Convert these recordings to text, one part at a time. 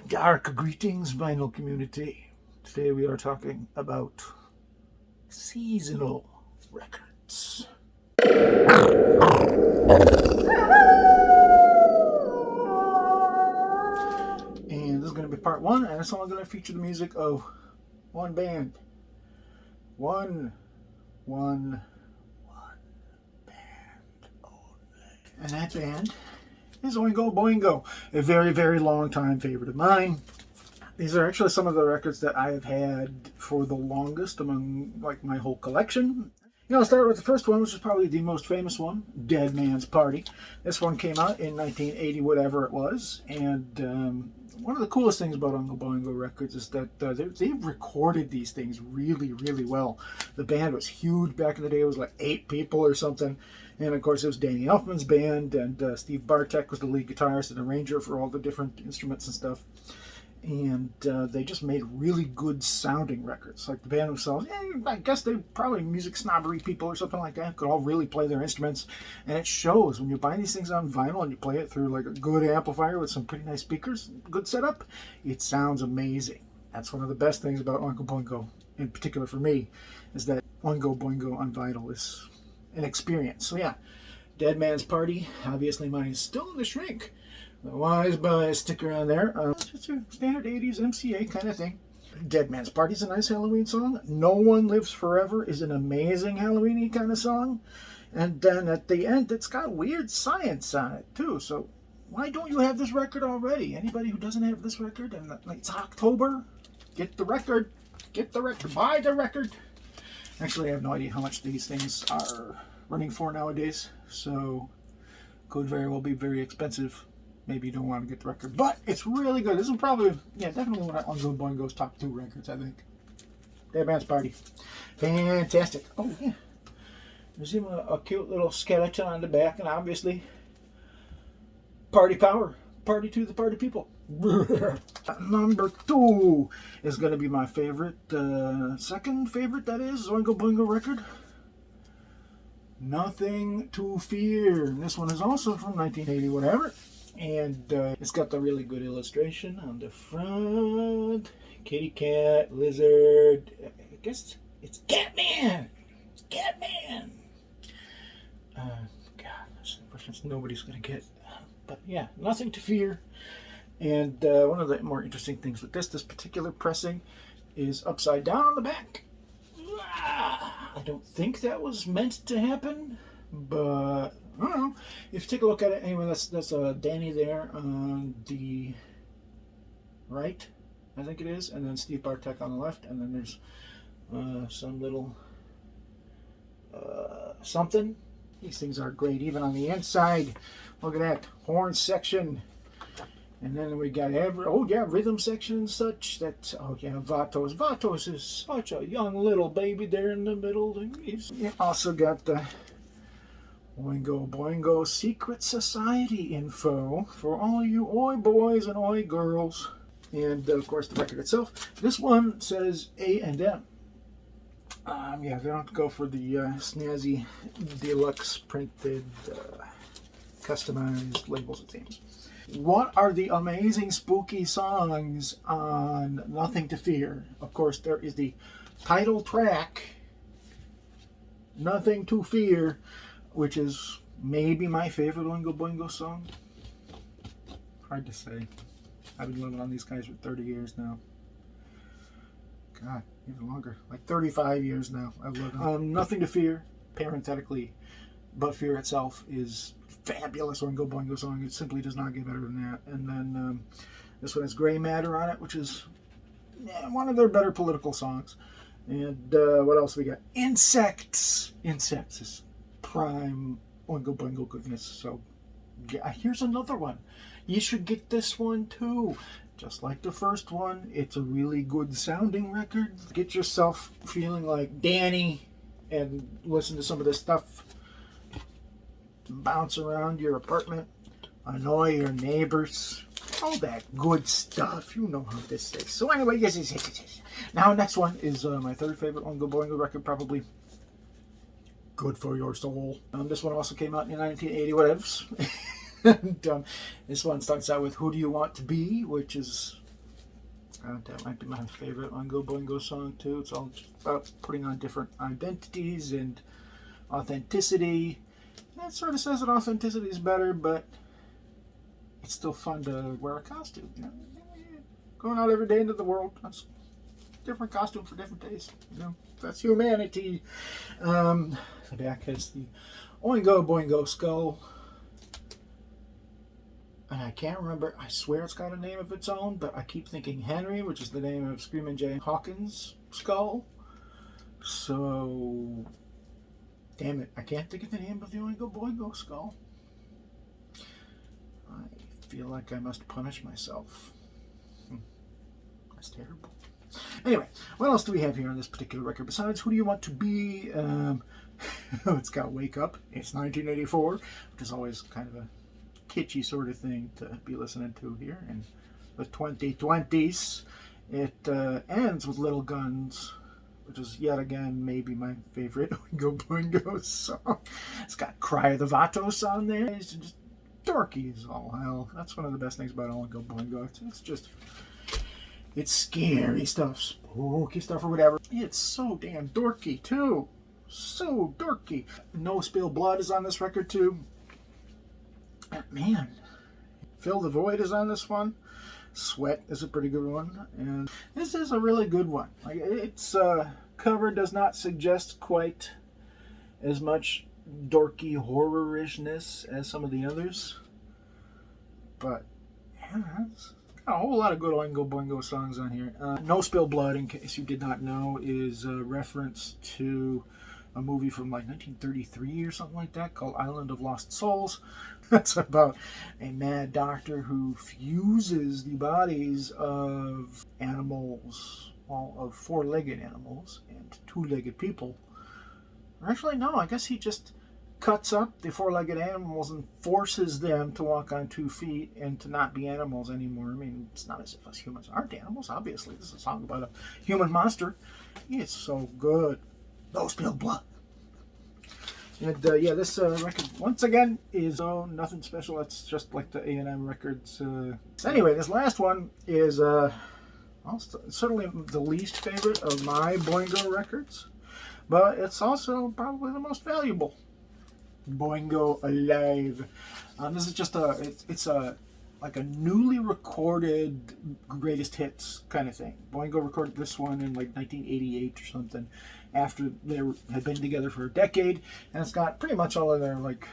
Dark greetings, vinyl community. Today we are talking about seasonal records. And this is going to be part one, and it's only going to feature the music of one band. One band only. And that band is OINGO, BOINGO, a very, very long time favorite of mine. These are actually some of the records that I have had for the longest among like my whole collection. I'll start with the first one, which is probably the most famous one, Dead Man's Party. This one came out in 1980, whatever it was, and one of the coolest things about OINGO BOINGO records is that they've recorded these things really, really well. The band was huge back in the day. It was like 8 people or something. And of course, it was Danny Elfman's band, and Steve Bartek was the lead guitarist and arranger for all the different instruments and stuff. And they just made really good sounding records. Like the band themselves, I guess they're probably music snobbery people or something like that, could all really play their instruments. And it shows when you buy these things on vinyl and you play it through like a good amplifier with some pretty nice speakers, good setup, it sounds amazing. That's one of the best things about OINGO BOINGO, in particular for me, is that OINGO BOINGO on vinyl is an experience. So yeah, Dead Man's Party. Obviously mine is still in the shrink. Otherwise, buy a sticker on there. It's just a standard 80s MCA kind of thing. Dead Man's Party is a nice Halloween song. No One Lives Forever is an amazing Halloween-y kind of song. And then at the end, it's got weird science on it too. So why don't you have this record already? Anybody who doesn't have this record, and it's October, get the record. Get the record. Buy the record. Actually, I have no idea how much these things are running for nowadays. So could very well be very expensive. Maybe you don't want to get the record, but it's really good. This is probably, definitely one of OINGO BOINGO's top 2 records, I think. Dead Man's Party. Fantastic. Oh, yeah. There's even a cute little skeleton on the back, and obviously, party power. Party to the party people. Number 2 is going to be my favorite, second favorite, that is, OINGO BOINGO record. Nothing to Fear. And this one is also from 1980, whatever. And it's got the really good illustration on the front. Kitty cat, lizard. I guess it's Catman. It's Catman. God, that's a reference nobody's going to get. But yeah, Nothing to Fear. And one of the more interesting things with this particular pressing is upside down on the back. I don't think that was meant to happen, but I don't know. If you take a look at it, anyway, that's Danny there on the right, I think it is, and then Steve Bartek on the left, and then there's some little something. These things are great, even on the inside. Look at that horn section, and then we got rhythm section and such. Vatos. Vatos is such a young little baby there in the middle. You also got the OINGO BOINGO Secret Society info for all you Oi boys and Oi girls. And of course the record itself. This one says A&M. They don't go for the snazzy deluxe printed customized labels, it seems. What are the amazing spooky songs on Nothing to Fear? Of course, there is the title track, Nothing to Fear, which is maybe my favorite OINGO BOINGO song. Hard to say. I've been living on these guys for 30 years now. God, even longer. Like 35 years now I've lived on. Nothing to Fear, parenthetically, but Fear itself is fabulous OINGO BOINGO song. It simply does not get better than that. And then this one has Gray Matter on it, which is one of their better political songs. And what else we got? Insects. Insects is prime OINGO BOINGO goodness. So yeah, here's another one. You should get this one too. Just like the first one, it's a really good sounding record. Get yourself feeling like Danny and listen to some of this stuff. Bounce around your apartment, annoy your neighbors, all that good stuff. You know how this is. So anyway, yes. Now next one is my third favorite OINGO BOINGO record, probably. Good for Your Soul. This one also came out in 1980, whatevs. And this one starts out with Who Do You Want to Be, which is That might be my favorite Oingo Boingo song too. It's all about putting on different identities and authenticity. That sort of says that authenticity is better, but it's still fun to wear a costume. You know? Going out every day into the world. That's a different costume for different days. You know, that's humanity. The back has the Oingo Boingo skull. And I can't remember, I swear it's got a name of its own, but I keep thinking Henry, which is the name of Screamin' Jay Hawkins' skull. So, damn it, I can't think of the name of the Oingo Boingo skull. I feel like I must punish myself. That's terrible. Anyway, what else do we have here on this particular record besides Who Do You Want to Be? It's got Wake Up. It's 1984, which is always kind of a kitschy sort of thing to be listening to here in the 2020s. It ends with Little Guns, which is yet again maybe my favorite Oingo Boingo song. It's got Cry of the Vatos on there. It's just dorky as all hell. That's one of the best things about Oingo Boingo. It's just, it's scary stuff, spooky stuff or whatever. It's so damn dorky too. So dorky. No Spill Blood is on this record too. Man, Fill the Void is on this one. Sweat is a pretty good one, and this is a really good one. Like, its cover does not suggest quite as much dorky horror-ishness as some of the others, but yeah, it's got a whole lot of good Oingo Boingo songs on here. No Spill Blood, in case you did not know, is a reference to a movie from like 1933 or something like that called Island of Lost Souls. That's about a mad doctor who fuses the bodies of animals, well, of four-legged animals and two-legged people. Actually, no, I guess he just cuts up the four-legged animals and forces them to walk on 2 feet and to not be animals anymore. I mean, it's not as if us humans aren't animals, obviously. This is a song about a human monster. It's so good. No Spill Blood. And yeah, this record, once again, is nothing special. It's just like the A&M records. Anyway, this last one is certainly the least favorite of my Boingo records, but it's also probably the most valuable. Boingo Alive. This is just it's like a newly recorded greatest hits kind of thing. Boingo recorded this one in like 1988 or something, after they had been together for a decade, and it's got pretty much all of their, like,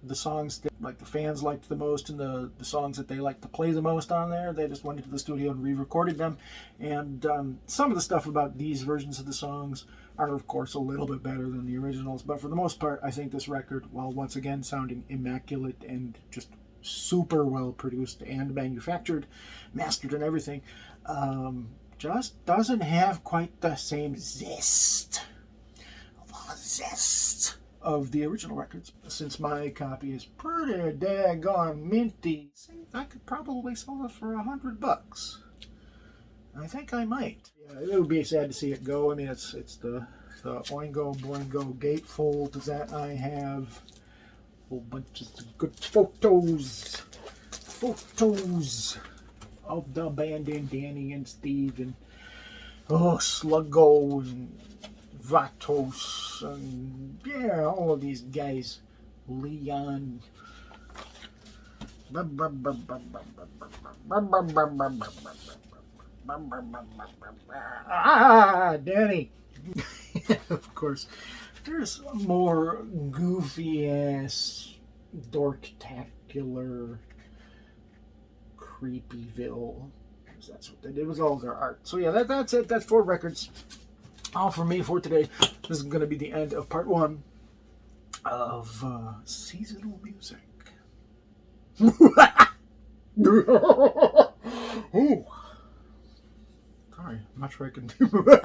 the songs that like the fans liked the most and the songs that they liked to play the most on there. They just went into the studio and re-recorded them, and some of the stuff about these versions of the songs are of course a little bit better than the originals, but for the most part I think this record, while once again sounding immaculate and just super well produced and manufactured, mastered and everything, just doesn't have quite the same zest of the original records. Since my copy is pretty daggone minty, I could probably sell this for $100. I think I might. Yeah, it would be sad to see it go. I mean, it's the Oingo Boingo gatefold that I have. Whole bunches of good photos of the band and Danny and Steve and Sluggo and Vatos and yeah, all of these guys. Leon. Danny. Of course. There's more goofy ass, dorktacular, creepyville. That's what they did, was all their art. So yeah, that's it. That's 4 records. All for me for today. This is going to be the end of part 1 of seasonal music. Oh, sorry, I'm not sure I can do.